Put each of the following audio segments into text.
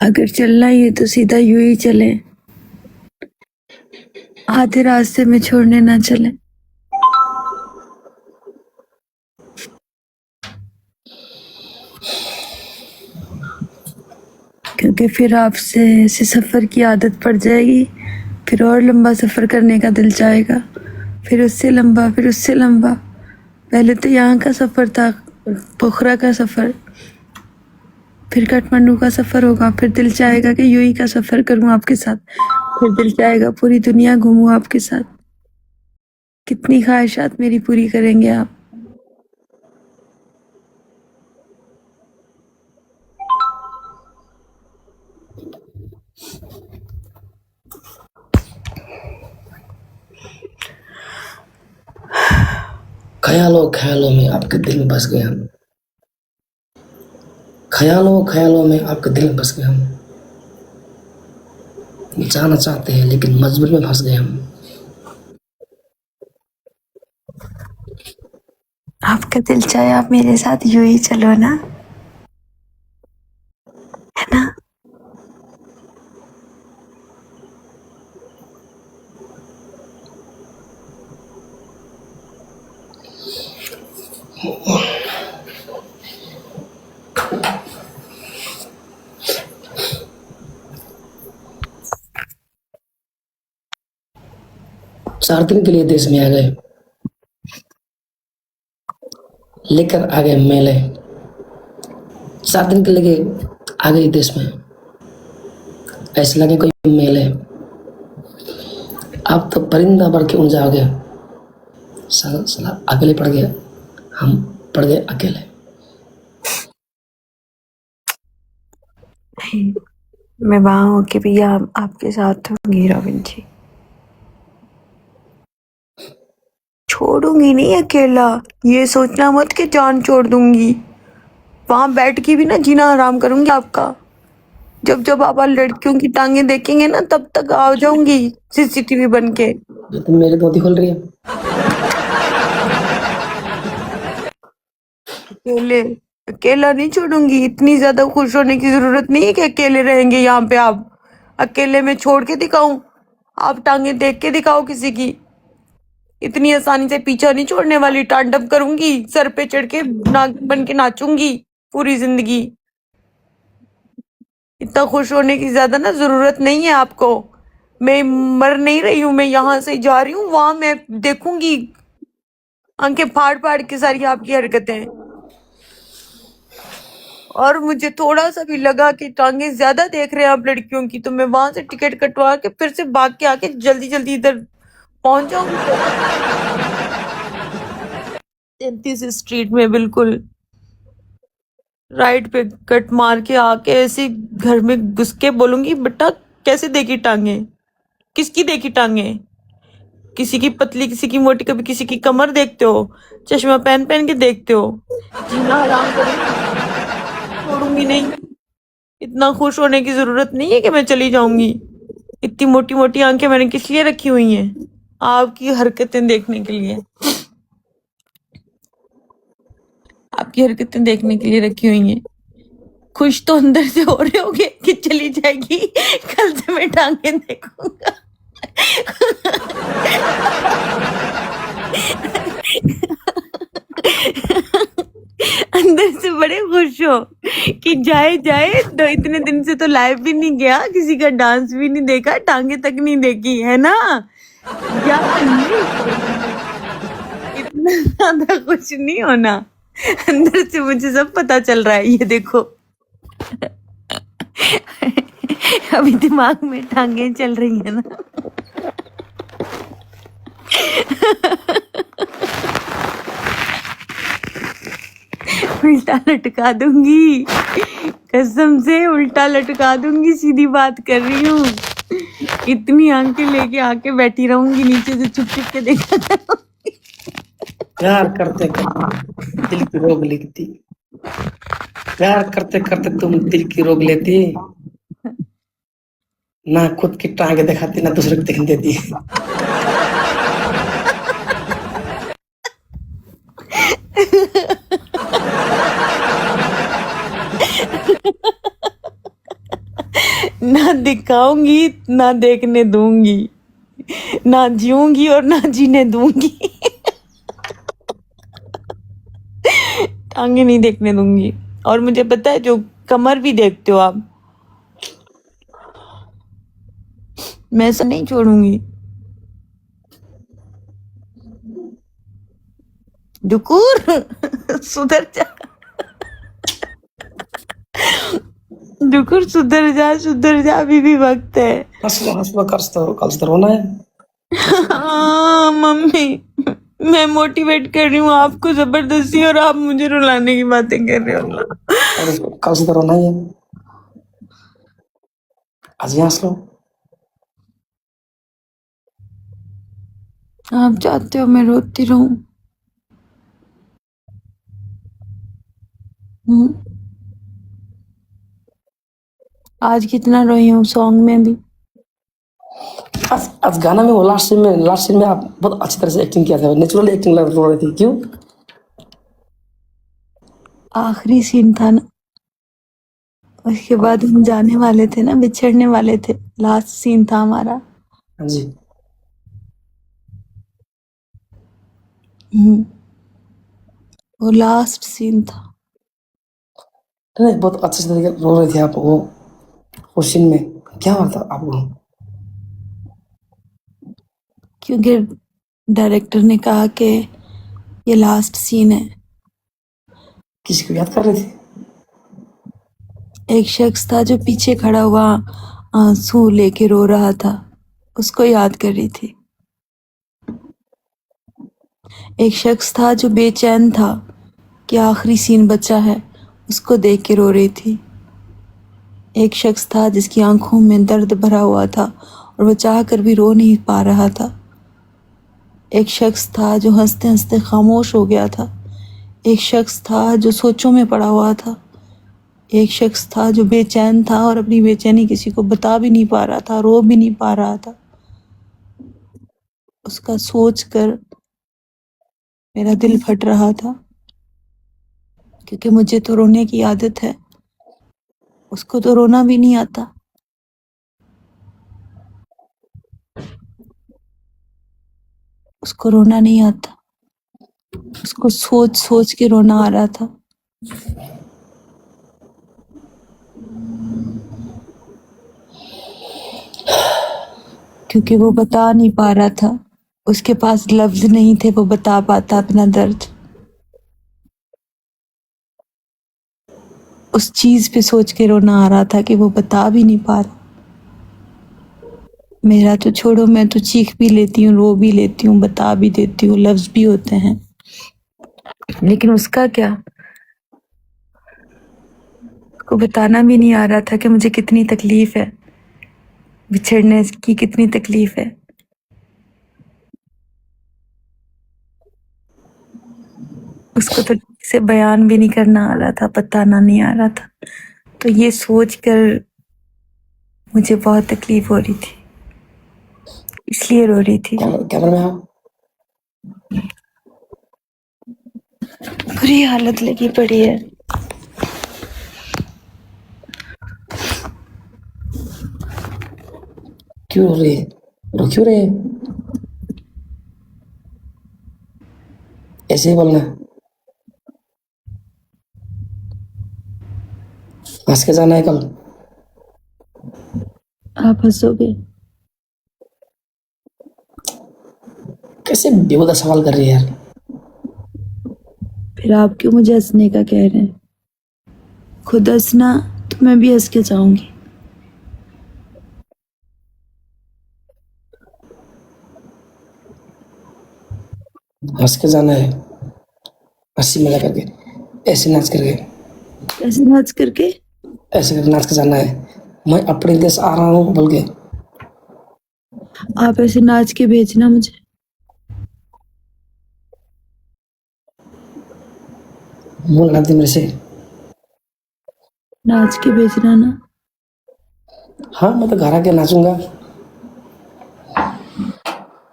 अगर चलना ही है तो सीधा यूं ही चले, आधे रास्ते में छोड़ने ना चले। क्योंकि फिर आपसे ऐसे सफ़र की आदत पड़ जाएगी, फिर और लंबा सफ़र करने का दिल चाहेगा, फिर उससे लंबा, फिर उससे लंबा। पहले तो यहाँ का सफ़र था, पोखरा का सफ़र, फिर काठमांडू का सफ़र होगा, फिर दिल चाहेगा कि यूं ही का सफ़र करूँ आपके साथ, फिर दिल चाहेगा पूरी दुनिया घूमूं आपके साथ। कितनी ख्वाहिशात मेरी पूरी करेंगे आप? ख्यालों ख्यालों में आपके दिल में बस गए हम। ख्यालों ख्यालों में आपके दिल में बस गए हम। जाना चाहते हैं लेकिन मजबूर में फंस गए हम। आपका दिल चाहे आप मेरे साथ यूं ही चलो ना, है ना? चार दिन के लिए देश में आ गए, लेकर आ गए मेले। 4 दिन के लिए आ गए देश में, ऐसे लगे कोई मेले। आप तो परिंदा बन के उड़ जाओगे। साला अकेले पड़ गए, हम पड़ गए अकेले। नहीं, मैं वहां होके भी आपके साथ होंगी रविंद्र जी, छोड़ूंगी नहीं अकेला। ये सोचना मत कि जान छोड़ दूंगी, वहां बैठ के भी ना जीना हराम करूंगी आपका। जब जब आप लड़कियों की टांगे देखेंगे ना, तब तक आ जाऊंगी सीसीटीवी बन के। तुम मेरे धोती खोल रही है। अकेले अकेला नहीं छोड़ूंगी। इतनी ज्यादा खुश होने की जरूरत नहीं है कि अकेले रहेंगे यहाँ पे आप। अकेले में छोड़ के दिखाऊं? आप टांगे देख के दिखाओ किसी की। इतनी आसानी से पीछा नहीं छोड़ने वाली। तांडव करूंगी, सर पे चढ़ के नाग बन के नाचूंगी पूरी जिंदगी। इतना खुश होने की ज्यादा ना जरूरत नहीं है आपको। मैं मर नहीं रही हूँ, मैं यहाँ से जा रही हूँ, वहां मैं देखूंगी आंखें फाड़ फाड़ के सारी आपकी हरकतें। और मुझे थोड़ा सा भी लगा कि टांगे ज्यादा देख रहे हैं आप लड़कियों की, तो मैं वहां से टिकट कटवा के फिर से भाग के आके जल्दी जल्दी इधर पहुंच जाऊंगी 33 स्ट्रीट में, बिल्कुल राइट पे कट मार के आके ऐसे घर में घुस के बोलूंगी, बेटा कैसे देखी टांगे, किसकी देखी टांगे? किसी की पतली, किसी की मोटी, कभी किसी की कमर देखते हो, चश्मा पहन पहन के देखते हो। जीना हराम करूंगी, छोड़ूंगी नहीं। इतना खुश होने की जरूरत नहीं है कि मैं चली जाऊंगी। इतनी मोटी मोटी आंखें मैंने किस लिए रखी हुई हैं? आपकी हरकतें देखने के लिए, आपकी हरकतें देखने के लिए रखी हुई हैं। खुश तो अंदर से हो रहे होगे कि चली जाएगी, कल से मैं टांगे देखूंगा। अंदर से बड़े खुश हो कि जाए जाए, तो इतने दिन से तो लाइव भी नहीं गया, किसी का डांस भी नहीं देखा, टांगे तक नहीं देखी, है ना? या इतना ज्यादा कुछ नहीं होना। अंदर से मुझे सब पता चल रहा है, ये देखो। अभी दिमाग में टांगे चल रही है ना। उल्टा लटका दूंगी, कसम से उल्टा लटका दूंगी, सीधी बात कर रही हूँ। इतनी आंखें लेके आके बैठी रहूंगी, नीचे से छुप छुप के देखा करूंगी। प्यार करते करते दिल की रोग लिखती, प्यार करते करते तुम दिल की रोग लेती, ना खुद की टांगे दिखाती ना दूसरे को दिखने देती। ना दिखाऊंगी ना देखने दूंगी, ना जीऊंगी और ना जीने दूंगी। टांगे नहीं देखने दूंगी। और मुझे पता है जो कमर भी देखते हो आप, मैं ऐसा नहीं छोड़ूंगी। डुकुर सुधर जा, डुकुर सुधर जा, अभी भी वक्त है। हंस लो कल से तो रोना है। हाँ मम्मी, मैं मोटिवेट कर रही हूँ आपको जबरदस्ती और आप मुझे रुलाने की बातें कर रहे हो। अरे कल से तो रोना ही है, आज ही हंस लो। आप चाहते हो मैं रोती रहूं? आज कितना रोई हूँ सॉन्ग में भी। आज गाना में वो लास्ट सीन में आप बहुत अच्छी तरह से एक्टिंग किया था, नेचुरल एक्टिंग लग रही थी। क्यों? आखिरी सीन था ना, उसके बाद हम जाने वाले थे ना, बिछड़ने वाले थे। लास्ट सीन था हमारा। हाँ जी। वो लास्ट सीन था। नहीं, बहुत अच्छे से तरीके रो रहे थे आप वो सीन में। क्या हुआ था आपको? क्योंकि डायरेक्टर ने कहा कि ये लास्ट सीन है। किसी को याद कर रहे थे? एक शख्स था जो पीछे खड़ा हुआ आंसू लेके रो रहा था, उसको याद कर रही थी। एक शख्स था जो बेचैन था कि आखिरी सीन बचा है, उसको देख के रो रही थी। एक शख्स था जिसकी आंखों में दर्द भरा हुआ था और वो चाह कर भी रो नहीं पा रहा था। एक शख्स था जो हंसते हंसते खामोश हो गया था। एक शख्स था जो सोचों में पड़ा हुआ था। एक शख्स था जो बेचैन था और अपनी बेचैनी किसी को बता भी नहीं पा रहा था, रो भी नहीं पा रहा था। उसका सोच कर मेरा दिल फट रहा था, क्योंकि मुझे तो रोने की आदत है, उसको तो रोना भी नहीं आता। उसको रोना नहीं आता, उसको सोच सोच के रोना आ रहा था। क्योंकि वो बता नहीं पा रहा था, उसके पास लफ्ज नहीं थे वो बता पाता अपना दर्द। उस चीज पे सोच के रोना आ रहा था कि वो बता भी नहीं पा रहा। मेरा तो छोड़ो, मैं तो चीख भी लेती हूँ, रो भी लेती हूँ, बता भी देती हूँ, लफ्ज भी होते हैं, लेकिन उसका क्या? उसको बताना भी नहीं आ रहा था कि मुझे कितनी तकलीफ है, बिछड़ने की कितनी तकलीफ है। उसको तो से बयान भी नहीं करना आ रहा था, बताना नहीं आ रहा था। तो ये सोच कर मुझे बहुत तकलीफ हो रही थी, इसलिए रो रही थी। कैमरा में आओ। बुरी हालत लगी पड़ी है। क्यों रो रही है? रो क्यों रहे हैं? ऐसे ही बोलना, हंस के जाना है कल। आप हंसोगे? कैसे बेहुदा सवाल कर रही है यार? फिर आप क्यों मुझे हंसने का कह रहे हैं? खुद हंसना तो मैं भी हंस के जाऊंगी। हंस के जाना है, हंसी मजा करके, ऐसे नाच करके, ऐसे नाच करके? ऐसे करके नाच के जाना है। मैं अपने देश आ रहा हूँ बोल के। आप ऐसे नाच के भेजना मुझे। मुंह लगा दी मेरे से। नाच के भेजना ना। हाँ, मैं तो घर आके नाचूंगा,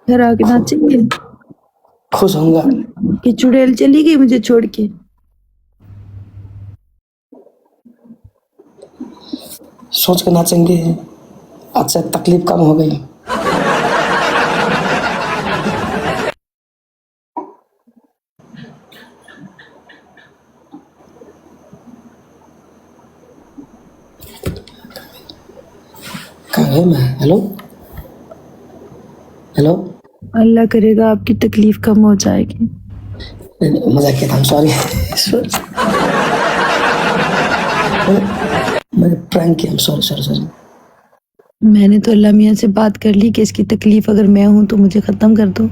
घर आके नाचेंगे खुश होऊंगा। कि चुड़ैल चली गई मुझे छोड़ के? सोच के नाचेंगे, अच्छा तकलीफ कम हो गई। कहाँ है मैं? Hello hello. अल्लाह करेगा आपकी तकलीफ कम हो जाएगी। मजाक किया था, सॉरी। मैंने प्रैंक किया, सॉरी सॉरी सॉरी। मैंने तो अल्लाह मियाँ से बात कर ली कि इसकी तकलीफ अगर मैं हूं तो मुझे खत्म कर दो।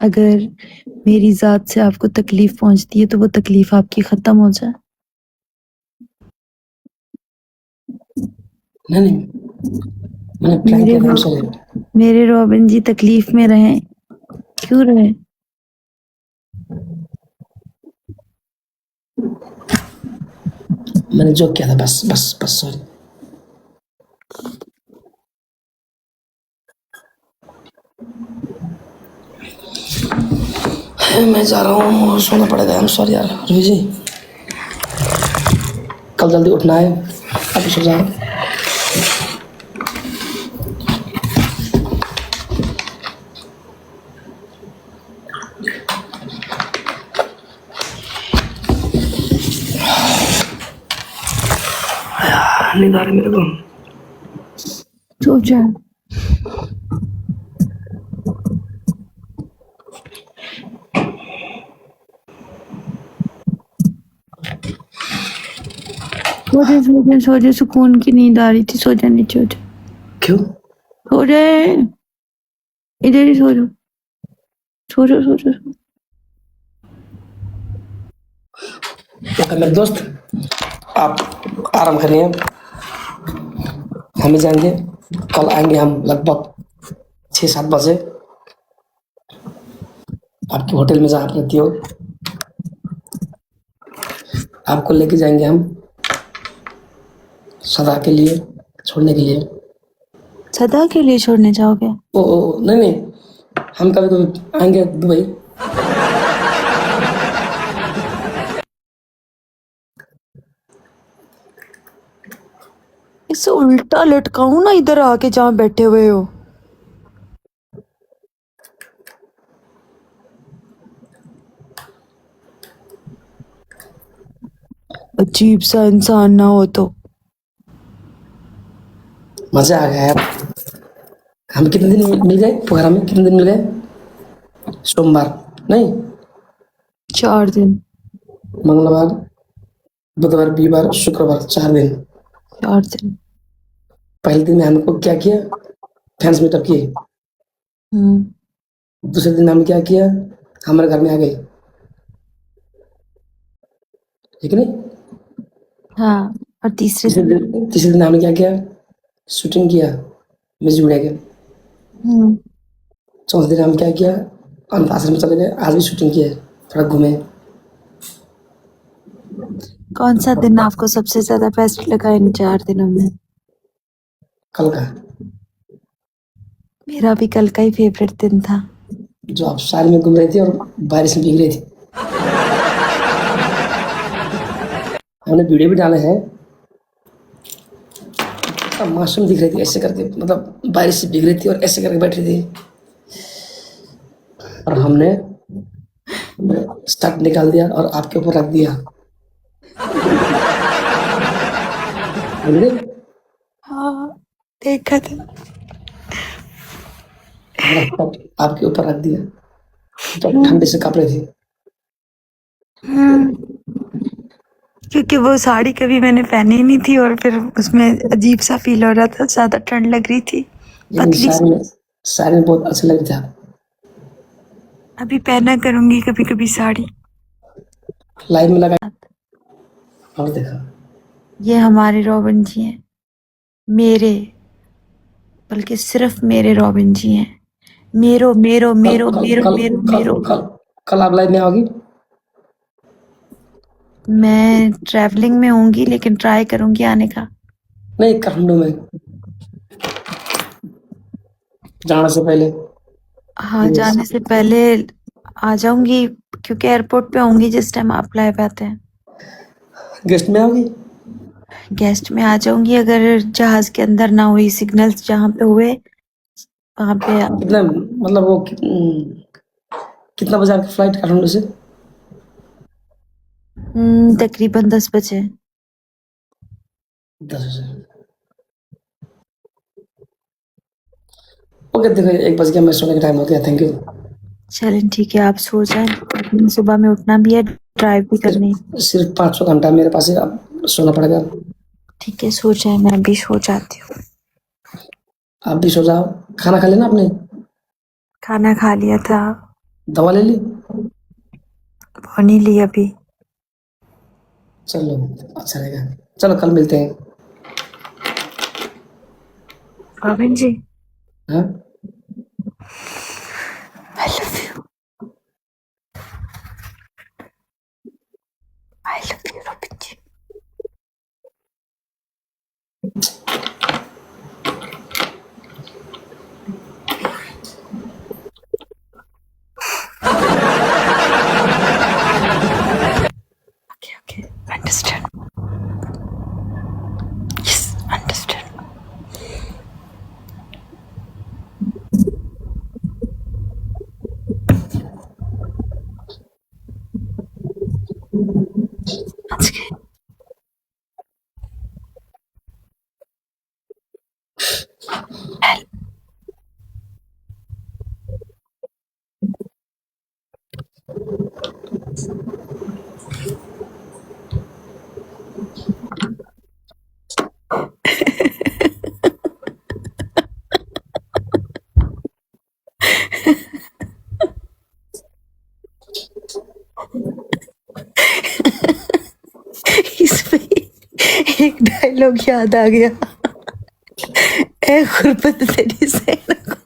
अगर मेरी जात से आपको तकलीफ पहुंचती है तो वो तकलीफ आपकी खत्म हो जाए। नहीं नहीं, मैंने प्रैंक मेरे किया था, सॉरी। मेरे रॉबिन जी तकलीफ में रहें, क्यों रहें? मैंने जोक किया था, बस बस बस, सॉरी। मैं जा रहा हूँ, सोना पड़ेगा। हम सॉरी यार रवि जी, कल जल्दी उठना है, अभी सो जाओ। नींद आ रही मेरे को। सो जा। सो जा सो जा सो जा, सुकून की नींद आ रही थी, सो जा, नीचे हो जा। क्यों? सो जाए, इधर ही सो जाओ, सो जाओ सो जाओ। ओके मेरे दोस्त, आप आराम करिए, हम भी जाएंगे। कल आएंगे हम लगभग 6-7 बजे आपके होटल में जहाँ आप रहती हो। आपको लेके जाएंगे हम सदा के लिए, छोड़ने के लिए। सदा के लिए छोड़ने जाओगे? ओ नहीं नहीं, हम कभी कभी आएंगे दुबई। इसे उल्टा लटकाऊं ना इधर आके जहाँ बैठे हुए हो? अजीब सा इंसान ना हो तो। मजा आ गया यार। हम कितने दिन मिल गए पोखरा में? कितने दिन मिल गए? सोमवार नहीं, 4 दिन। मंगलवार, बुधवार, वीरवार, शुक्रवार, 4 दिन। 4 दिन। पहले दिन में हमको क्या किया? फैंस मीटअप किए। दूसरे दिन हमने क्या किया? हमारे घर में आ गए, ठीक नहीं? हाँ, और तीसरे दिन? तीसरे दिन हमने क्या किया? शूटिंग किया म्यूजिक वीडियो के। चौथे दिन हम क्या किया? अनाथ आश्रम में चले गए, आज भी शूटिंग किया, थोड़ा घूमे। कौन सा दिन आपको सबसे ज्यादा बेस्ट लगा इन 4 दिनों में? कल का, मेरा भी कल का ही फेवरेट दिन था। जो आप साल में घूम रही थी और बारिश में भीग रही थी। हमने वीडियो भी डाले हैं, मासूम दिख रही थी ऐसे करके, मतलब बारिश से भीग रही थी और ऐसे करके बैठ रही थी। और हमने स्टक निकाल दिया और आपके ऊपर रख दिया। हाँ, देखा था। आपके ऊपर रख दिया जब ठंडे से कांप रही थी। क्योंकि वो साड़ी कभी मैंने पहनी नहीं थी और फिर उसमें अजीब सा फील हो रहा था, ज्यादा ठंड लग रही थी। लेकिन पतली साड़ी में बहुत अच्छा लग रहा था। अभी पहना करूंगी कभी कभी साड़ी। लाइव में लगा और देखा। ये हमारे रॉबिन जी हैं, मेरे, बल्कि सिर्फ मेरे रॉबिन जी हैं। मेरो मेरो कल मेरो कल मेरो कल मेरो कल मेरो। कल कल आप लाइव में आओगी? मैं ट्रैवलिंग में होंगी लेकिन ट्राई करूंगी आने का। नहीं, काठमांडू में जाने से पहले। हाँ, जाने से पहले आ जाऊंगी, क्योंकि एयरपोर्ट पे होंगी जिस टाइम आप लाइव आते हैं। गेस्ट में आओगी? गेस्ट में आ जाऊंगी अगर जहाज के अंदर ना हुई सिग्नल्स, जहाँ पे हुए वहां पे। कितना मतलब वो कितना बजे आपकी फ्लाइट काठमांडू से? तकरीबन 10 बजे। 10 बजे। ओके देखो 1 बज गया, मैं सोने का टाइम हो गया। Thank you. चलें ठीक है, आप सो जाएं, सुबह में उठना भी है, ड्राइव भी करनी है। सिर्फ 500 घंटा मेरे पास है, अब सोना पड़ेगा। ठीक है सो जाए, मैं भी सो जाती हूँ। आप भी सो जाओ। खाना खा लेना आपने? खाना खा लिया था। दवा ले ली? वो नहीं ली अभी। चलो अच्छा रहेगा। चलो कल मिलते हैं। रोबिन जी, हाँ I love you, I love you Robin ji. Okay okay, understand, yes understand. आज के इसमें एक डायलॉग याद आ गया, ए गुरबत तेरी सैन को।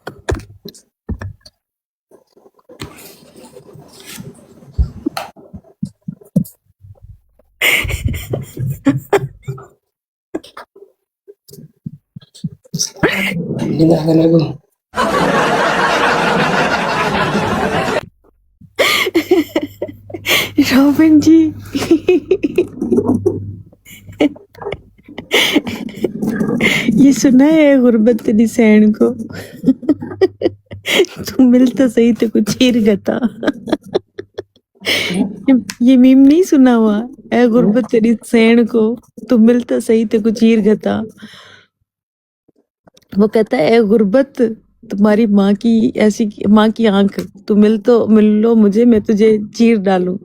नींद आ गया मेरे को। रोबिन जी, ये सुना है गुरबत तेरी सैन को। तू मिलता सही तो कुछ चीर गता। ये मीम नहीं सुना हुआ, ए गुरबत तेरी सैन को, तू मिलता सही तो कुछ चीर गता। वो कहता है ए गुरबत, तुम्हारी माँ की ऐसी माँ की आंख, तू मिल लो मुझे, मैं तुझे चीर डालूं।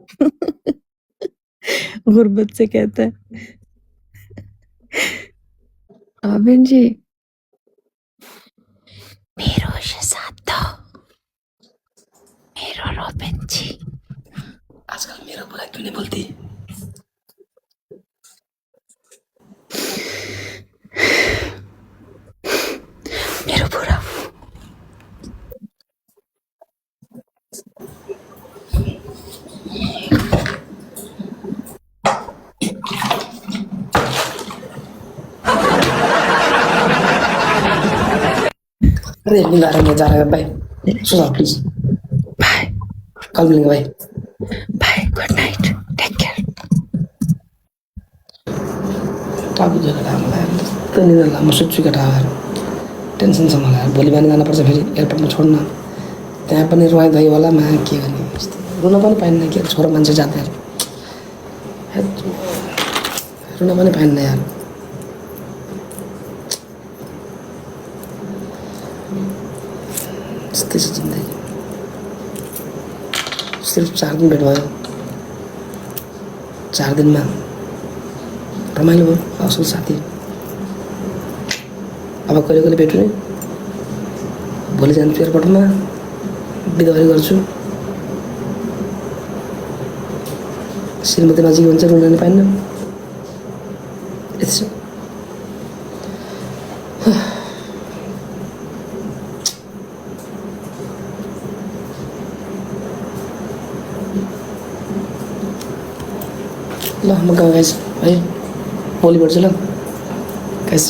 गुरबत से कहता है। रोबिन जी, मेरो साथ दो, मेरो रोबिन जी। आजकल मेरा बुरा क्यों नहीं बोलती? मेरो बुरा अरे नींद आ रहा है, मैं जा रहा है। बाय, सो जाओ प्लीज। बाय कल मिलेंगे। Bye bye, good night, take care. टापी जगह मलाई तो नींद लामो सुत्छु केटा यार। टेन्सन छ मलाई यार, भोलि बिहान जानुपर्छ फेरि एयरपोर्टमा छोड्न। त्यहाँ पनि रुवाई धुवाईवालामा के गर्ने, रुन पनि पाइन्न कि छोरो मान्छे जाँदा यार, रुन पनि पाइन्न यार। यस्तै छ जिन्दगी। सिर्फ 4 दिन भेट भयो, 4 दिनमा रमाइलो भयो, असल साथी। अब कहिले कहिले भेट्यो नि, भोलि जान्छु एयरपोर्टमा, बिदावारी गर्छु। श्रीमती नजिक हुन्छ, रुन नि पाइन्न। यति छ। ल म गाउँ गाइस है, भोलि भेट्छु ल गाइस।